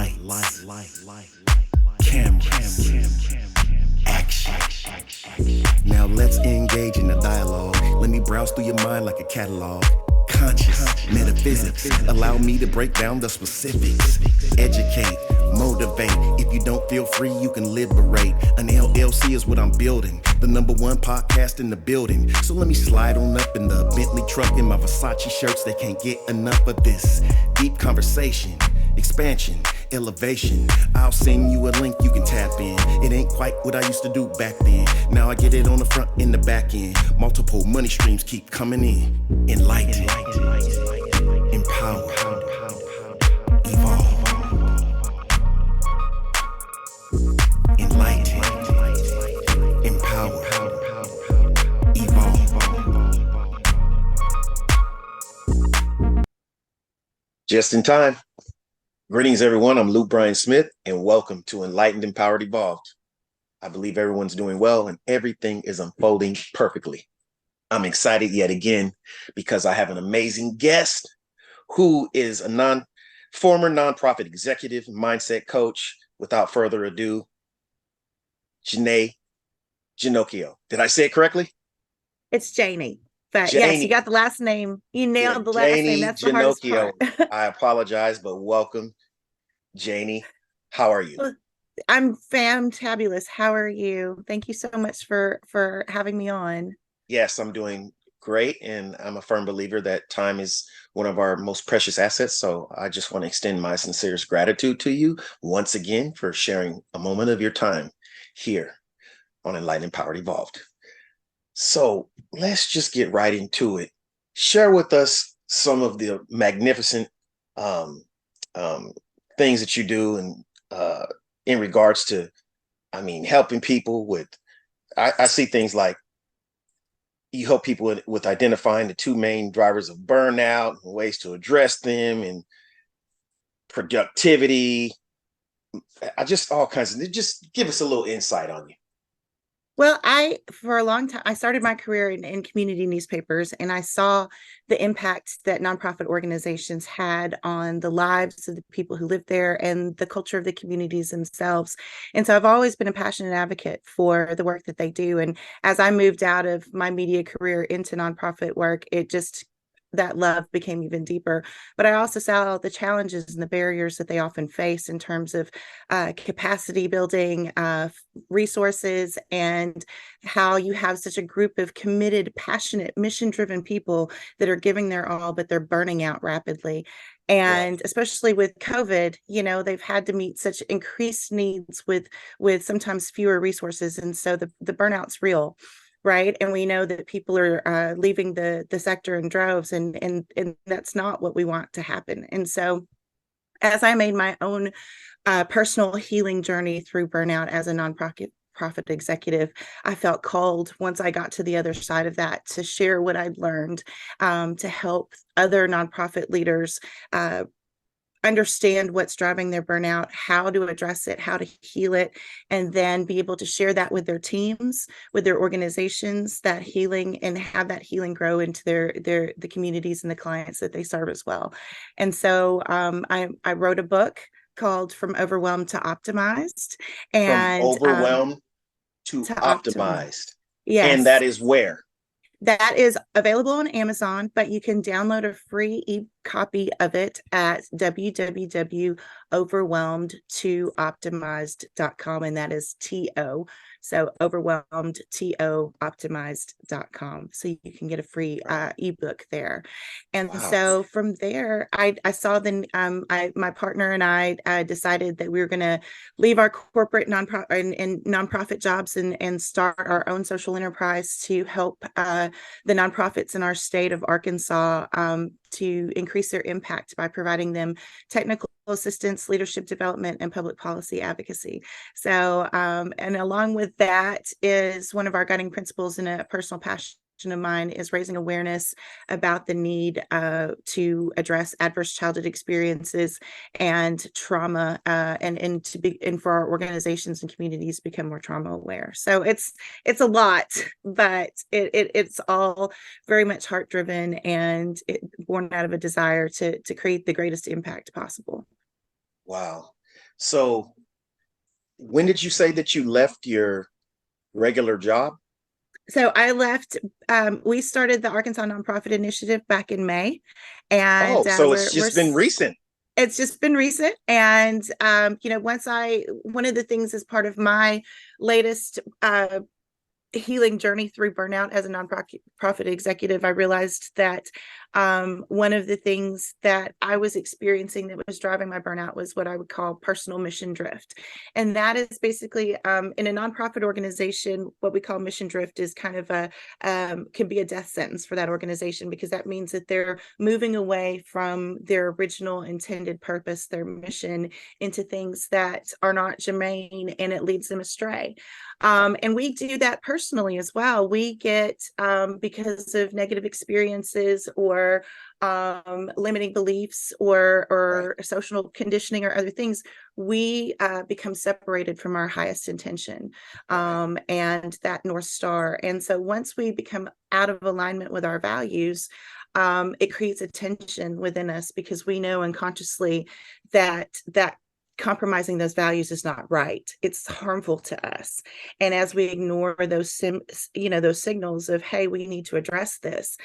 Lights, cameras, action. Now let's engage in the dialogue. Let me browse through your mind like a catalog. Conscious metaphysics, allow me to break down the specifics. Educate, motivate. If you don't feel free, you can liberate. An LLC is what I'm building, the #1 podcast in the building. So let me slide on up in the Bentley truck in my Versace shirts. They can't get enough of this deep conversation, expansion, elevation. I'll send you a link you can tap in. It ain't quite what I used to do back then. Now I get it on the front and the back end. Multiple money streams keep coming in. Enlightened, empower, evolve. Enlightened, empower, evolve. Just in time. Greetings, everyone. I'm Luke Bryan Smith, and welcome to Enlightened, Empowered, Evolved. I believe everyone's doing well and everything is unfolding perfectly. I'm excited yet again because I have an amazing guest who is a former nonprofit executive, mindset coach. Without further ado, Janie Ginocchio. Did I say it correctly? It's Janie. But Janie. Yes, you got the last name. You nailed the last name. That's the hardest part. I apologize, but welcome, Janie. How are you? I'm fantabulous. How are you? Thank you so much for having me on. Yes, I'm doing great, and I'm a firm believer that time is one of our most precious assets. So I just want to extend my sincerest gratitude to you once again for sharing a moment of your time here on Enlightened, Empowered, Evolved. So let's just get right into it. Share with us some of the magnificent things that you do, and in regards to, helping people with. I see things like you help people with identifying the two main drivers of burnout and ways to address them, and productivity. All kinds of. Just give us a little insight on you. Well, for a long time, I started my career in community newspapers, and I saw the impact that nonprofit organizations had on the lives of the people who lived there and the culture of the communities themselves. And so I've always been a passionate advocate for the work that they do. And as I moved out of my media career into nonprofit work, that love became even deeper. But I also saw the challenges and the barriers that they often face in terms of capacity building, resources, and how you have such a group of committed, passionate, mission-driven people that are giving their all, but they're burning out rapidly. And especially with COVID, they've had to meet such increased needs with sometimes fewer resources. And so the burnout's real. Right. And we know that people are leaving the sector in droves, and that's not what we want to happen. And so as I made my own personal healing journey through burnout as a nonprofit executive, I felt called, once I got to the other side of that, to share what I'd learned, to help other nonprofit leaders understand what's driving their burnout, how to address it, how to heal it, and then be able to share that with their teams, with their organizations, that healing, and have that healing grow into the communities and the clients that they serve as well. And so I wrote a book called From Overwhelmed to Optimized. And From overwhelmed to optimized. Yes. And that is where? That is available on Amazon, but you can download a free e-copy of it at www.overwhelmed2optimized.com, and that is TO. So overwhelmed2optimized.com. So you can get a free ebook there. And so from there, I saw my partner and I decided that we were going to leave our corporate nonprofit jobs and start our own social enterprise to help the nonprofits in our state of Arkansas to increase their impact by providing them technical assistance, leadership development, and public policy advocacy. So, and along with that is one of our guiding principles and a personal passion of mine is raising awareness about the need to address adverse childhood experiences and trauma, and for our organizations and communities become more trauma aware. So it's a lot, but it's all very much heart driven and born out of a desire to create the greatest impact possible. Wow. So when did you say that you left your regular job? So I left. We started the Arkansas Nonprofit Initiative back in May, and Oh, so it's just been recent. it's just been recent. And once one of the things as part of my latest healing journey through burnout as a nonprofit executive, I realized that one of the things that I was experiencing that was driving my burnout was what I would call personal mission drift. And that is basically in a nonprofit organization, what we call mission drift is kind of can be a death sentence for that organization, because that means that they're moving away from their original intended purpose, their mission, into things that are not germane, and it leads them astray. And we do that personally as well. We get, because of negative experiences or limiting beliefs or social conditioning or other things, we become separated from our highest intention and that North Star. And so once we become out of alignment with our values, it creates a tension within us, because we know unconsciously that compromising those values is not right. It's harmful to us. And as we ignore those signals of, hey, we need to address this,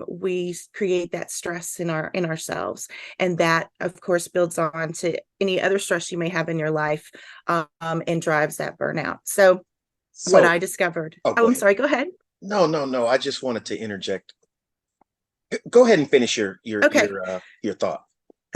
we create that stress in ourselves. And that, of course, builds on to any other stress you may have in your life, and drives that burnout. So what I discovered. Go I'm ahead. sorry, go ahead. No. I just wanted to interject. Go ahead and finish your Okay. Your thought.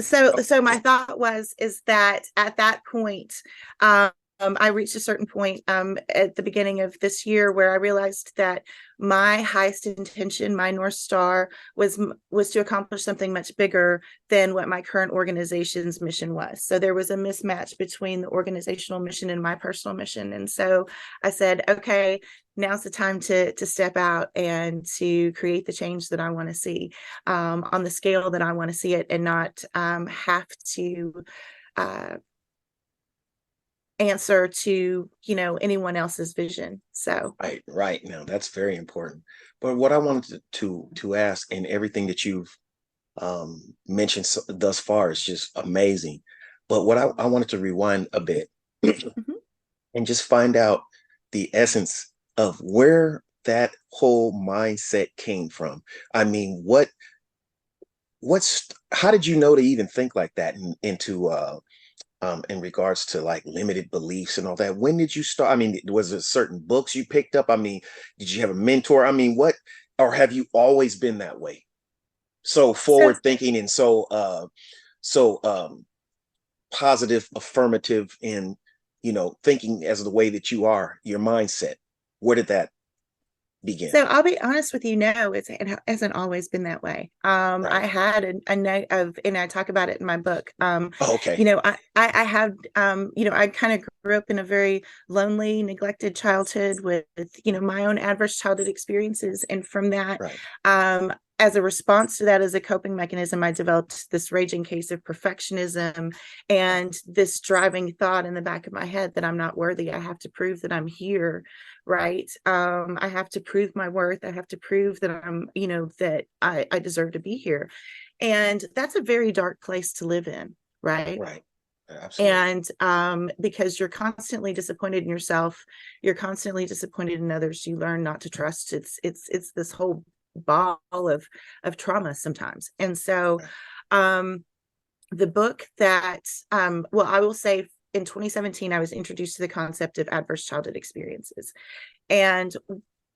So my thought is that at that point, I reached a certain point at the beginning of this year where I realized that my highest intention, my North Star, was to accomplish something much bigger than what my current organization's mission was. So there was a mismatch between the organizational mission and my personal mission. And so I said, okay, now's the time to step out and to create the change that I want to see on the scale that I want to see it, and not have to answer to anyone else's vision. So right now that's very important. But what I wanted to ask, and everything that you've mentioned thus far is just amazing. But what I wanted to rewind a bit mm-hmm. and just find out the essence of where that whole mindset came from. I mean, how did you know to even think like that into in regards to like limited beliefs and all that? When did you start? I mean, was there certain books you picked up? I mean, did you have a mentor? I mean, or have you always been that way? So forward thinking and so positive, affirmative, and thinking as the way that you are, your mindset. Where did that begin? So I'll be honest with you, no, it hasn't always been that way. Right. I had a note of, and I talk about it in my book. Okay. I had, I kind of grew up in a very lonely, neglected childhood with, my own adverse childhood experiences. And from that, right. As a response to that, as a coping mechanism, I developed this raging case of perfectionism and this driving thought in the back of my head that I'm not worthy. I have to prove that I'm here, right? I have to prove my worth. I have to prove that I'm, that I deserve to be here. And that's a very dark place to live in, right? Right. Absolutely. And because you're constantly disappointed in yourself, you're constantly disappointed in others, you learn not to trust. It's this whole ball of trauma sometimes. And so the book that I will say, in 2017 I was introduced to the concept of adverse childhood experiences. And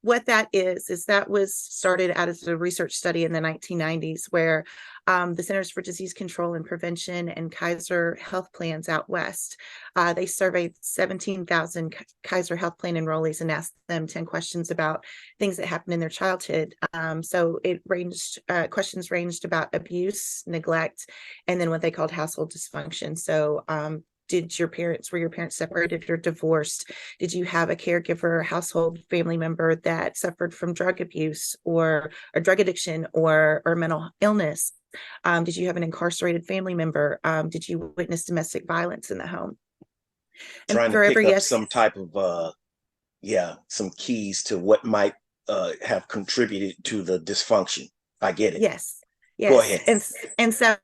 what that is that was started out as a research study in the 1990s, where the Centers for Disease Control and Prevention and Kaiser Health Plans out west, they surveyed 17,000 Kaiser Health Plan enrollees and asked them 10 questions about things that happened in their childhood. So questions ranged about abuse, neglect, and then what they called household dysfunction. So were your parents separated or divorced? Did you have a caregiver, household family member that suffered from drug abuse or drug addiction or mental illness? Did you have an incarcerated family member? Did you witness domestic violence in the home? And trying to pick up some type of some keys to what might have contributed to the dysfunction. I get it. Yes. Go ahead. And so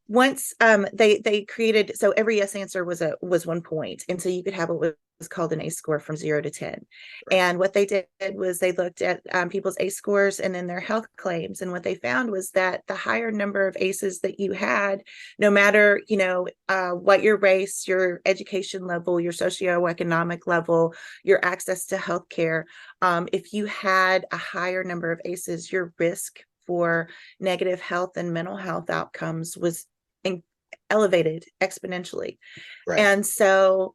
once they created, so every yes answer was 1 point, and so you could have what was called an ACE score from 0 to 10. Right. And what they did was they looked at people's ACE scores and then their health claims, and what they found was that the higher number of ACEs that you had, no matter what your race, your education level, your socioeconomic level, your access to healthcare, if you had a higher number of ACEs, your risk for negative health and mental health outcomes was elevated exponentially. Right. And so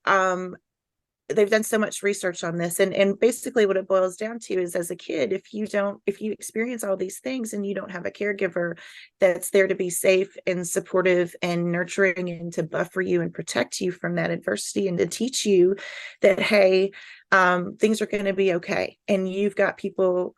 they've done so much research on this, and basically what it boils down to is, as a kid, if you experience all these things and you don't have a caregiver that's there to be safe and supportive and nurturing and to buffer you and protect you from that adversity and to teach you that, hey, things are going to be okay, and you've got people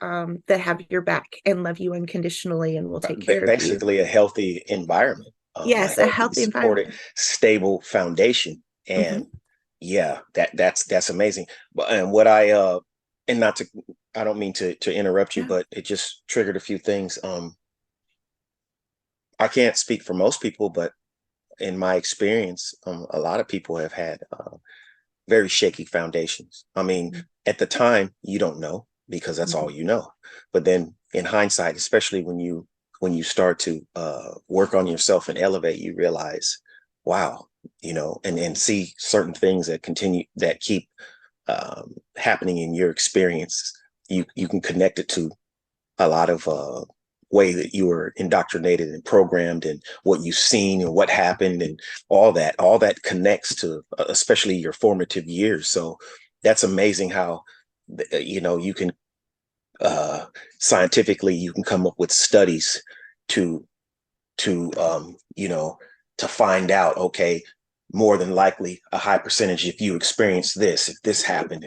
that have your back and love you unconditionally and will take care of you. Basically a healthy environment, a Yes, a healthy, healthy supported, environment. stable foundation. And Mhm. yeah, that's amazing. And what and not to, I don't mean to interrupt you, No. but it just triggered a few things. I can't speak for most people, but in my experience, a lot of people have had very shaky foundations. I mean, Mhm. at the time, you don't know because that's all Mhm. you know. But then in hindsight, especially when you start to work on yourself and elevate, you realize, wow, and see certain things that keep happening in your experience. You can connect it to a lot of way that you were indoctrinated and programmed, and what you've seen and what happened, and all that connects to especially your formative years. So that's amazing how you can scientifically you can come up with studies to to find out, okay, more than likely a high percentage, if you experience this, if this happened,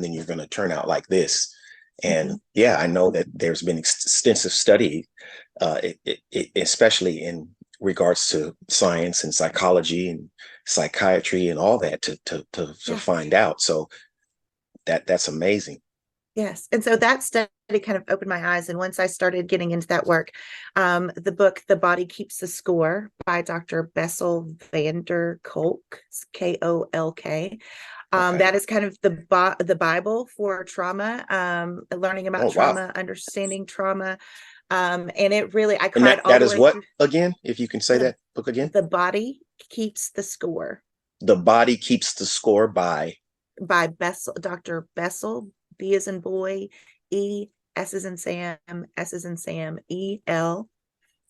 then you're going to turn out like this. And Mhm. yeah, I know that there's been extensive study, especially in regards to science and psychology and psychiatry and all that, to Yeah. find out. So that's amazing. Yes. And so that study kind of opened my eyes. And once I started getting into that work, the book, The Body Keeps the Score by Dr. Bessel van der Kolk, Kolk. Okay. That is kind of the Bible for trauma, learning about Oh wow. trauma, understanding trauma. And it really, I And cried all that the is way what through. again? If you can say The, that book again. the Body Keeps the Score The Body Keeps the Score by by Dr. Bessel, B as in boy, E, S as in Sam, S as in Sam, E, L.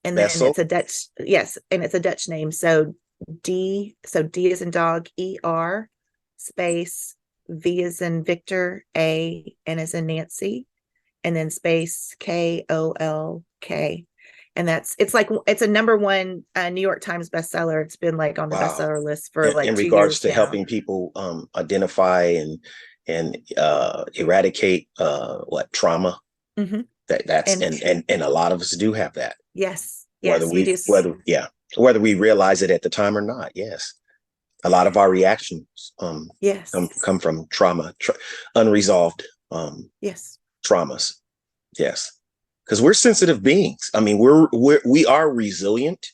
And then Bessel. it's a Dutch, yes, and it's a Dutch name. So D as in dog, E, R, space, V as in Victor, A, N as in Nancy, and then space, Kolk. And it's a number one New York Times bestseller. It's been like on the Wow. bestseller list for like In two regards years to now. helping people identify and eradicate what trauma, Hmm. that's And and a lot of us do have that, yes, whether yes, we we do. whether we realize it at the time or not. Yes, a lot of our reactions Yes, come from trauma, unresolved yes, traumas. Yes, because we're sensitive beings. I mean, we are resilient,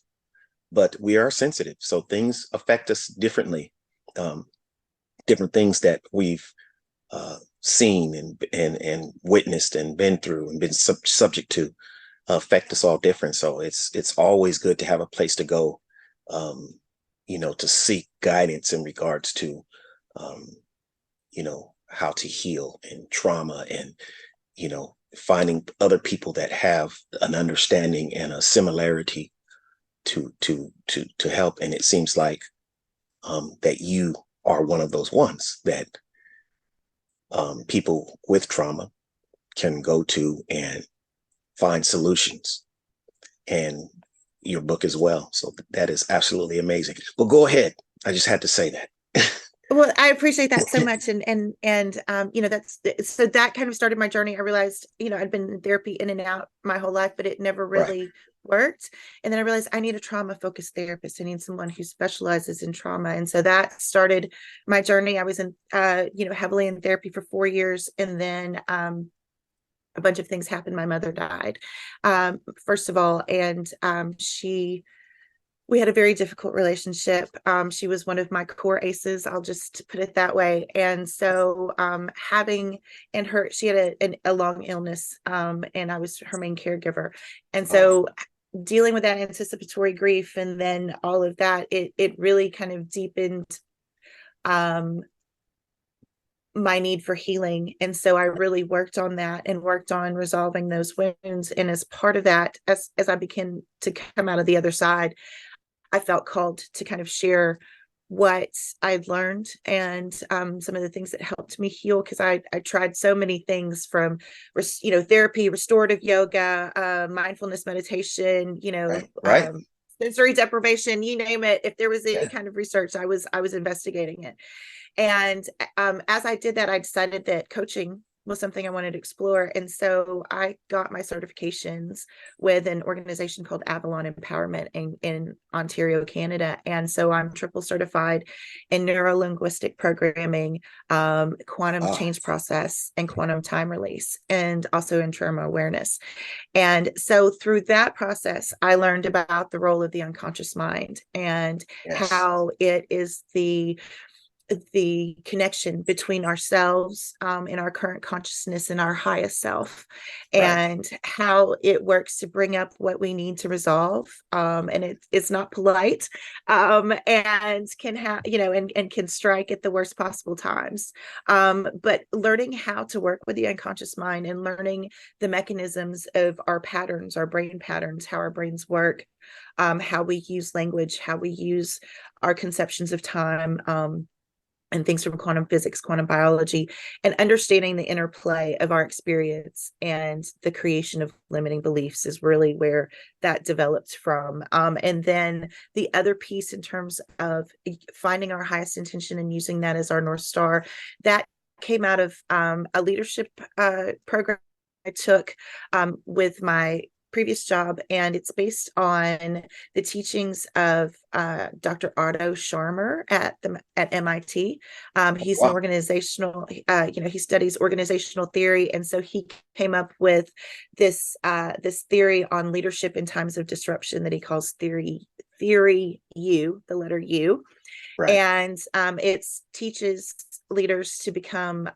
but we are sensitive, so things affect us differently. Um, Different things that we've seen and witnessed and been through and been subject to affect us all different. So it's always good to have a place to go, um, to seek guidance in regards to, um, how to heal and trauma, and finding other people that have an understanding and a similarity to help. And it seems like that you are one of those ones that people with trauma can go to and find solutions, and your book as well. So that is absolutely amazing. But go ahead. I just had to say that. well, I appreciate that so much. And that's so that kind of started my journey. I realized, I'd been in therapy in and out my whole life, but it never Right. really worked. And then I realized I need a trauma focused therapist. I need someone who specializes in trauma. And so that started my journey. I was in heavily in therapy for 4 years, and then a bunch of things happened. My mother died, first of all, and she We had a very difficult relationship. She was one of my core aces. I'll just put it that way. And so she had a long illness, and I was her main caregiver. And so dealing with that anticipatory grief and then all of that, it really kind of deepened my need for healing. And so I really worked on that and worked on resolving those wounds. And as part of that, as I began to come out of the other side, I felt called to kind of share what I'd learned and some of the things that helped me heal, because I tried so many things from, therapy, restorative yoga, mindfulness meditation, Right. sensory deprivation, you name it. If there was any kind of research, I was investigating it. And as I did that, I decided that coaching was something I wanted to explore. And so I got my certifications with an organization called Avalon Empowerment in Ontario, Canada. And so I'm triple certified in neuro-linguistic programming, quantum change process, and quantum time release, and also in trauma awareness. And so through that process, I learned about the role of the unconscious mind and how it is the connection between ourselves in our current consciousness and our highest self, and how it works to bring up what we need to resolve. And it's not polite, and can have, and can strike at the worst possible times. But learning how to work with the unconscious mind and learning the mechanisms of our patterns, our brain patterns, how our brains work, how we use language, how we use our conceptions of time, and things from quantum physics, quantum biology, and understanding the interplay of our experience and the creation of limiting beliefs is really where that developed from. And then the other piece, in terms of finding our highest intention and using that as our North Star, that came out of a leadership program I took with my previous job, and it's based on the teachings of Dr. Otto Scharmer at MIT. He's an organizational, he studies organizational theory, and so he came up with this theory on leadership in times of disruption that he calls theory U, the letter U. And it teaches leaders to become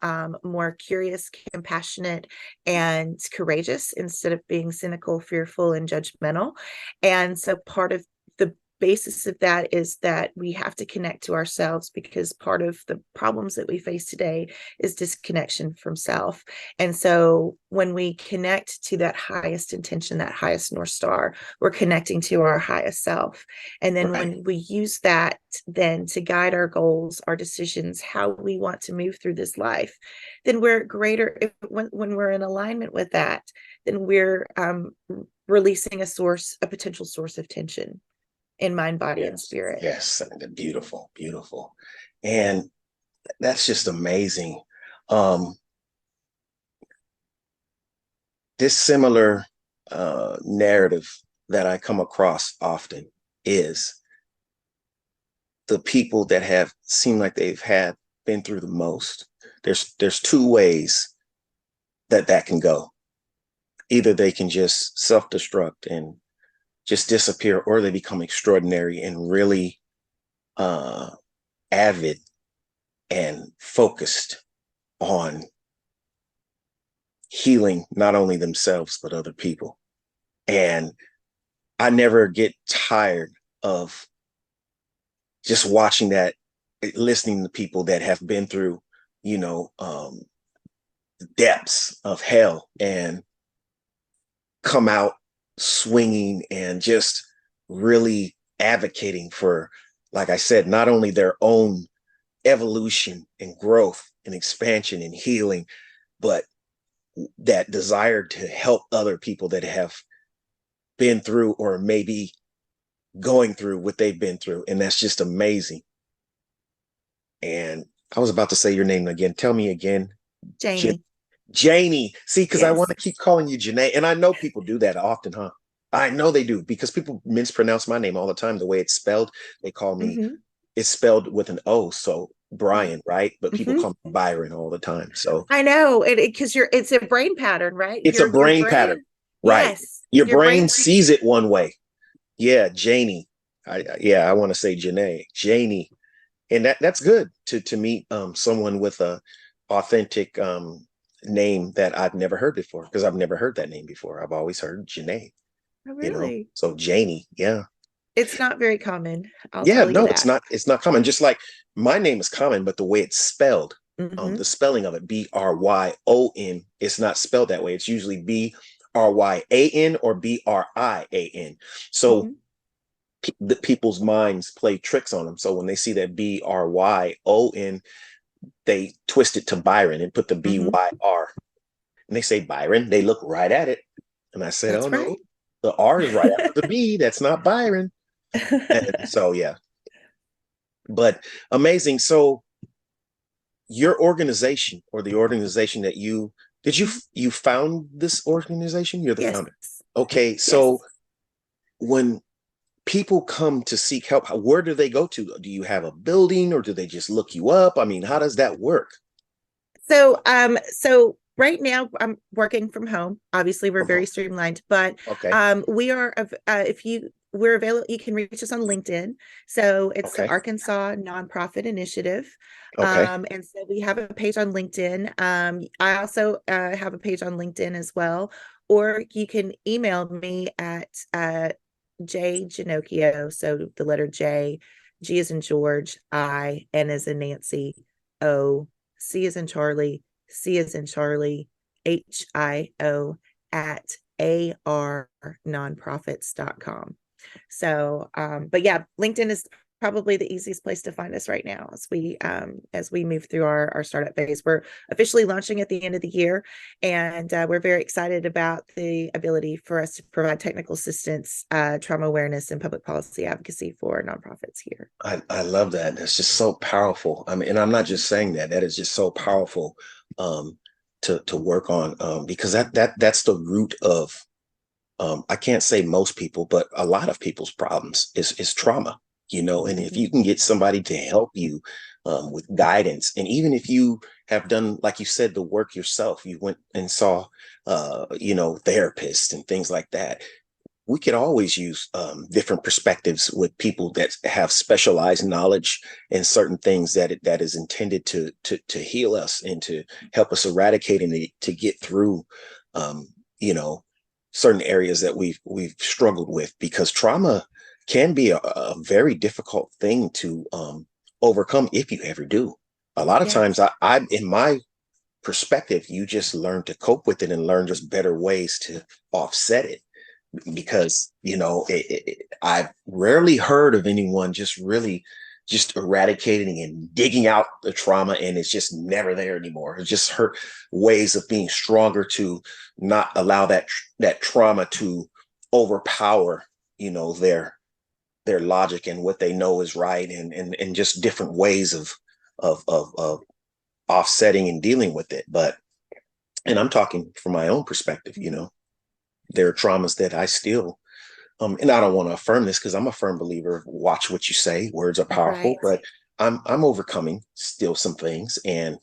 more curious, compassionate, and courageous instead of being cynical, fearful, and judgmental. And so part of the basis of that is that we have to connect to ourselves, because part of the problems that we face today is disconnection from self. And so when we connect to that highest intention, that highest North Star, we're connecting to our highest self. And then when we use that then to guide our goals, our decisions, how we want to move through this life, then we're greater. When we're in alignment with that, then we're releasing a potential source of tension in mind, body, and spirit. Yes, beautiful, beautiful. And that's just amazing. This similar narrative that I come across often is the people that have seemed like they've been through the most. There's two ways that can go. Either they can just self-destruct and just disappear, or they become extraordinary and really avid and focused on healing not only themselves but other people. And I never get tired of just watching that, listening to people that have been through, the depths of hell and come out swinging and just really advocating for, like I said, not only their own evolution and growth and expansion and healing, but that desire to help other people that have been through or maybe going through what they've been through. And that's just amazing. And I was about to say your name again. Tell me again. Janie. Janie. See, because I want to keep calling you Janae. And I know people do that often, huh? I know they do, because people mispronounce my name all the time. The way it's spelled, they call me, it's spelled with an O. So Brian, right? But people call me Byron all the time. So I know it, because it's a brain pattern, right? It's a brain pattern, right? Yes. Your brain sees it one way. Yeah, Janie. I want to say Janie, and that's good to meet someone with a authentic name that I've never heard before, because I've never heard that name before. I've always heard Janae, Oh, you know. really? So Janie, yeah. It's not very common. I'll Yeah, tell you no, that. it's not common. Just like my name is common, but the way it's spelled, Hmm. the spelling of it, Bryon, it's not spelled that way. It's usually Bryan or Brian. So Hmm. the people's minds play tricks on them. So when they see that Bryon, they twist it to Byron and put the Hmm. BYR. And they say Byron. They look right at it. And I said, oh That's no, right. the R is right after the B. That's not Byron. And so, yeah, but amazing. So your organization, or the organization that you found this organization? You're the Yes. founder. Okay. Yes. So when people come to seek help, where do they go to? Do you have a building, or do they just look you up? I mean, how does that work? So right now I'm working from home. Obviously, we're From very home. streamlined, but Okay. we are if we're available, you can reach us on LinkedIn. So it's the Okay. Arkansas Nonprofit Initiative. Okay. And so we have a page on LinkedIn. I also have a page on LinkedIn as well. Or you can email me at J Ginocchio. So the letter J, G is in George, I, N is in Nancy, O, C is in Charlie, C is in Charlie, HIO at arnonprofits.com. So, but yeah, LinkedIn is probably the easiest place to find us right now as we move through our startup phase. We're officially launching at the end of the year, and we're very excited about the ability for us to provide technical assistance, trauma awareness, and public policy advocacy for nonprofits here. I love that. That's just so powerful. I mean, and I'm not just saying that. That is just so powerful um, to work on, because that's the root of, I can't say most people, but a lot of people's problems is trauma, you know. And if Mhm. you can get somebody to help you with guidance, and even if you have done, like you said, the work yourself, you went and saw, therapists and things like that, we could always use different perspectives with people that have specialized knowledge in certain things that is intended to heal us and to help us eradicate and to get through, um, you know, certain areas that we've struggled with, because trauma can be a very difficult thing to overcome if you ever do. A lot of Yes. times, I in my perspective, you just learn to cope with it and learn just better ways to offset it, because I've rarely heard of anyone just really just eradicating and digging out the trauma, and it's just never there anymore. It's just hurt ways of being stronger to not allow that trauma to overpower, their logic and what they know is right, and just different ways of offsetting and dealing with it. But and I'm talking from my own perspective, Mhm. there are traumas that I still, and I don't want to affirm this, because I'm a firm believer of watch what you say. Words are powerful, Right. but I'm overcoming still some things, and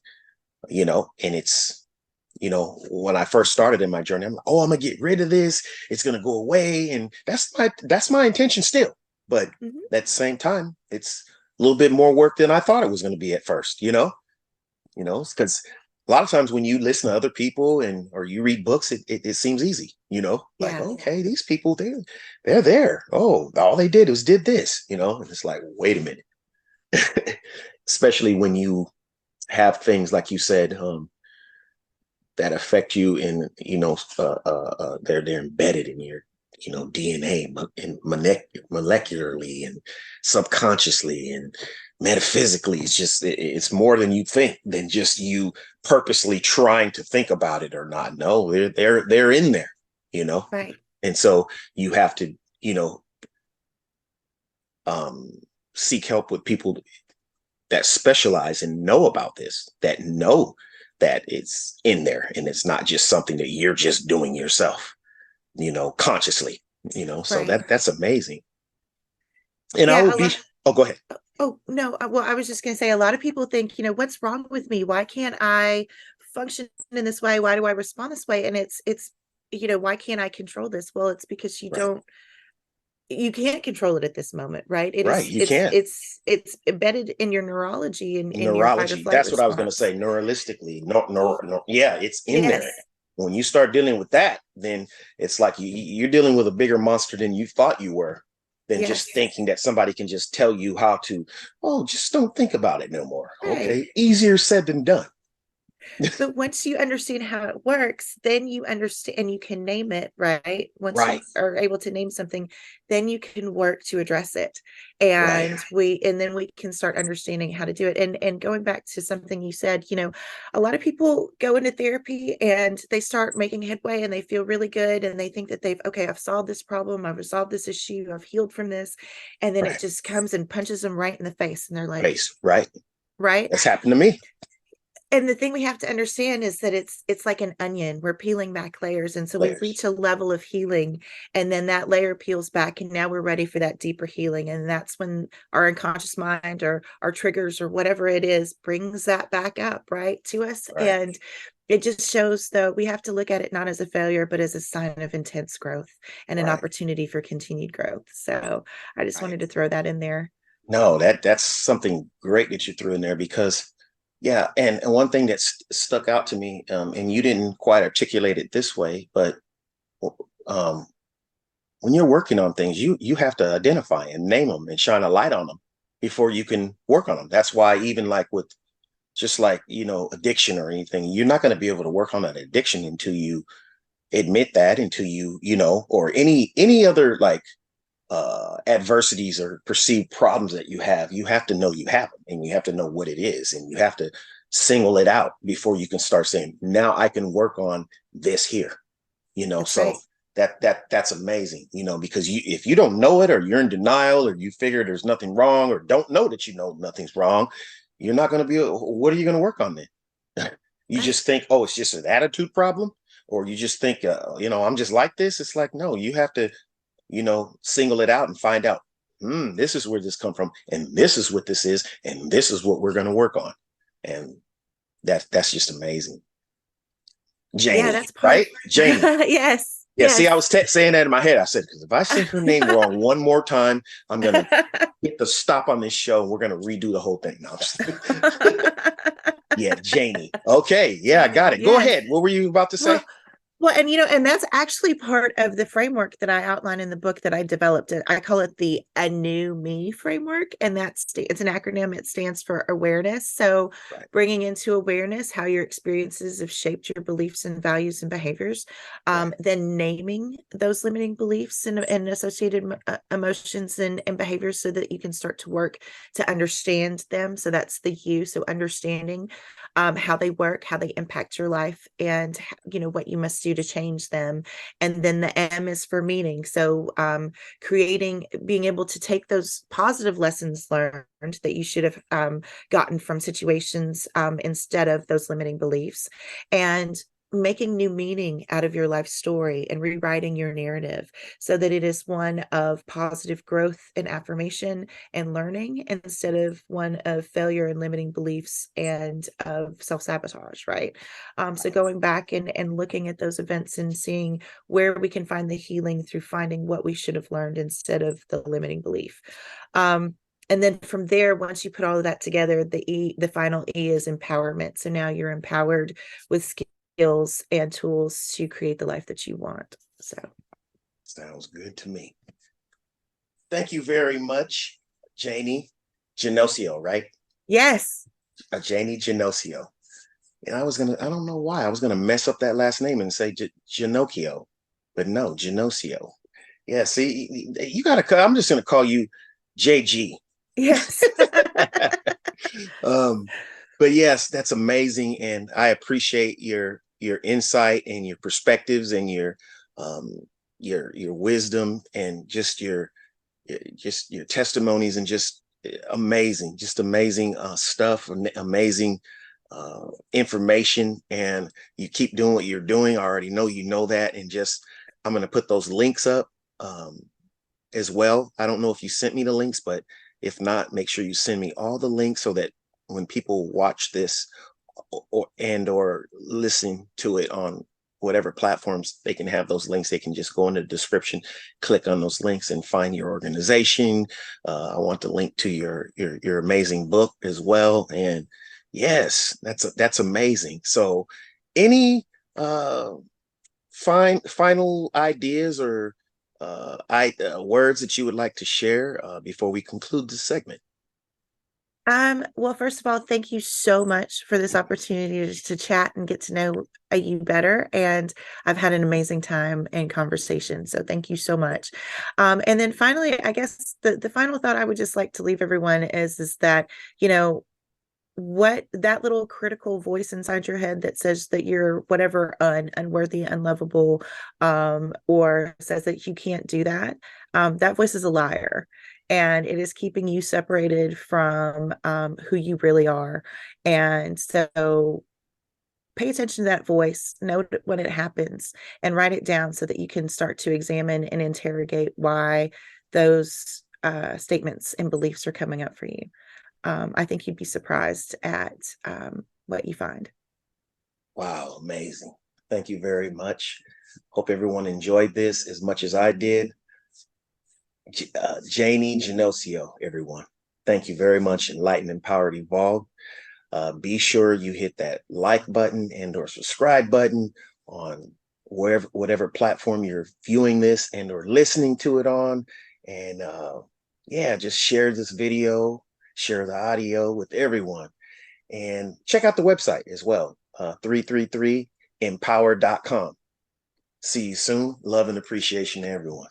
it's, when I first started in my journey, I'm like, oh, I'm gonna get rid of this. It's gonna go away, and that's my intention still. But Mhm. at the same time, it's a little bit more work than I thought it was going to be at first. Because a lot of times when you listen to other people or you read books, it seems easy, like, Yeah. okay, these people, they're there. Oh, all they did this, and it's like, wait a minute. Especially when you have things like you said, that affect you, and they're embedded in your DNA, and molecularly and subconsciously and metaphysically. It's more than you think, than just you purposely trying to think about it or not. No, they're in there, you know Right. and so you have to, you know um seek help with people that specialize and know about this, that know that it's in there, and it's not just something that you're just doing yourself, consciously, so Right. that's amazing. And I Yeah. will be, oh, go ahead. Oh, no. Well, I was just going to say, a lot of people think, what's wrong with me? Why can't I function in this way? Why do I respond this way? And it's, why can't I control this? Well, it's because you Right. don't you can't control it at this moment, right? It Right. is You can't. it's embedded in your neurology and in your fight or Neurology. flight That's what I was going to response. say. Neuralistically. No, no, no. Yeah, it's in there. Yes. When you start dealing with that, then it's like you're dealing with a bigger monster than you thought you were, than just Yes. thinking that somebody can just tell you how to, oh, just don't think about it no more. Right. Okay. Easier said than done. But once you understand how it works, then you understand and you can name it, right? Once you Right. are able to name something, then you can work to address it. Right. And then we can start understanding how to do it. And going back to something you said, a lot of people go into therapy and they start making headway and they feel really good and they think that okay, I've solved this problem, I've resolved this issue, I've healed from this. And then it Right. just comes and punches them right in the face and they're like, Face. Right. right? That's happened to me. And the thing we have to understand is that it's like an onion. We're peeling back layers, and so we Layers. reach a level of healing, and then that layer peels back, and now we're ready for that deeper healing. And that's when our unconscious mind or our triggers or whatever it is brings that back up, right, to us. Right. And it just shows, though, we have to look at it not as a failure, but as a sign of intense growth and an Right. opportunity for continued growth. So I just Right. wanted to throw that in there. No, that's something great that you threw in there because, yeah, and one thing that stuck out to me, and you didn't quite articulate it this way, but um, when you're working on things, you have to identify and name them and shine a light on them before you can work on them. That's why even like with just like addiction or anything, you're not going to be able to work on that addiction until you admit that, until or any other like adversities or perceived problems that you have to know you have them and you have to know what it is and you have to single it out before you can start saying, now I can work on this here, That's so right. that's amazing, because if you don't know it or you're in denial or you figure there's nothing wrong or don't know that nothing's wrong, you're not going to be, what are you going to work on then? You Right. just think, oh, it's just an attitude problem, or you just think, I'm just like this. It's like, no, you have to single it out and find out, this is where this come from, and this is what this is, and this is what we're going to work on. And that's just amazing. Yeah, Janie, that's part. right? Janie. Yes. Yeah, see, I Yes. was saying that in my head. I said, because if I say her name wrong one more time, I'm going to hit the stop on this show and we're going to redo the whole thing. No, yeah, Janie. Okay. Yeah, I got Janie, it. Go yes. ahead. What were you about to say? Well, and that's actually part of the framework that I outline in the book that I developed. I call it the A New Me framework, and it's an acronym. It stands for awareness. So, Right. bringing into awareness how your experiences have shaped your beliefs and values and behaviors, Right. then naming those limiting beliefs and associated emotions and behaviors, so that you can start to work to understand them. So that's the U. So understanding how they work, how they impact your life, and what you must do to change them. And then the M is for meaning. So being able to take those positive lessons learned that you should have gotten from situations, instead of those limiting beliefs, and making new meaning out of your life story and rewriting your narrative so that it is one of positive growth and affirmation and learning, instead of one of failure and limiting beliefs and of self-sabotage, right? So going back and looking at those events and seeing where we can find the healing through finding what we should have learned instead of the limiting belief. And then from there, once you put all of that together, the final E is empowerment. So now you're empowered with skills and tools to create the life that you want. So Sounds good to me. Thank you very much, Janie Ginocchio, right? yes. Janie Ginocchio. And I don't know why, I was gonna mess up that last name and say Ginocchio, but no, Ginocchio. Yeah, see, you gotta, I'm just gonna call you JG. Yes. um, but yes, that's amazing, and I appreciate your insight and your perspectives and um your wisdom and just your testimonies and just amazing stuff, amazing information, and you keep doing what you're doing. I already know you know that, and just I'm going to put those links up as well. I don't know if you sent me the links, but if not, make sure you send me all the links so that when people watch this or listen to it on whatever platforms, they can have those links. They can just go in the description, click on those links, and find your organization. I want to link to your amazing book as well. And yes, that's amazing. So, any final ideas or words that you would like to share before we conclude this segment? Well, first of all, thank you so much for this opportunity to chat and get to know you better. And I've had an amazing time in conversation. So thank you so much. And then finally, I guess the final thought I would just like to leave everyone is that, you know, what that little critical voice inside your head that says that you're whatever unworthy, unlovable, or says that you can't do that, that voice is a liar, and it is keeping you separated from who you really are. And so pay attention to that voice, note when it happens, and write it down so that you can start to examine and interrogate why those statements and beliefs are coming up for you. I think you'd be surprised at what you find. Wow, amazing. Thank you very much. Hope everyone enjoyed this as much as I did. Janie, Ginocchio, everyone. Thank you very much. Enlightened, Empowered, Evolved. Be sure you hit that like button and or subscribe button on whatever platform you're viewing this and or listening to it on. And yeah, just share this video, share the audio with everyone, and check out the website as well, 333empower.com. See you soon. Love and appreciation to everyone.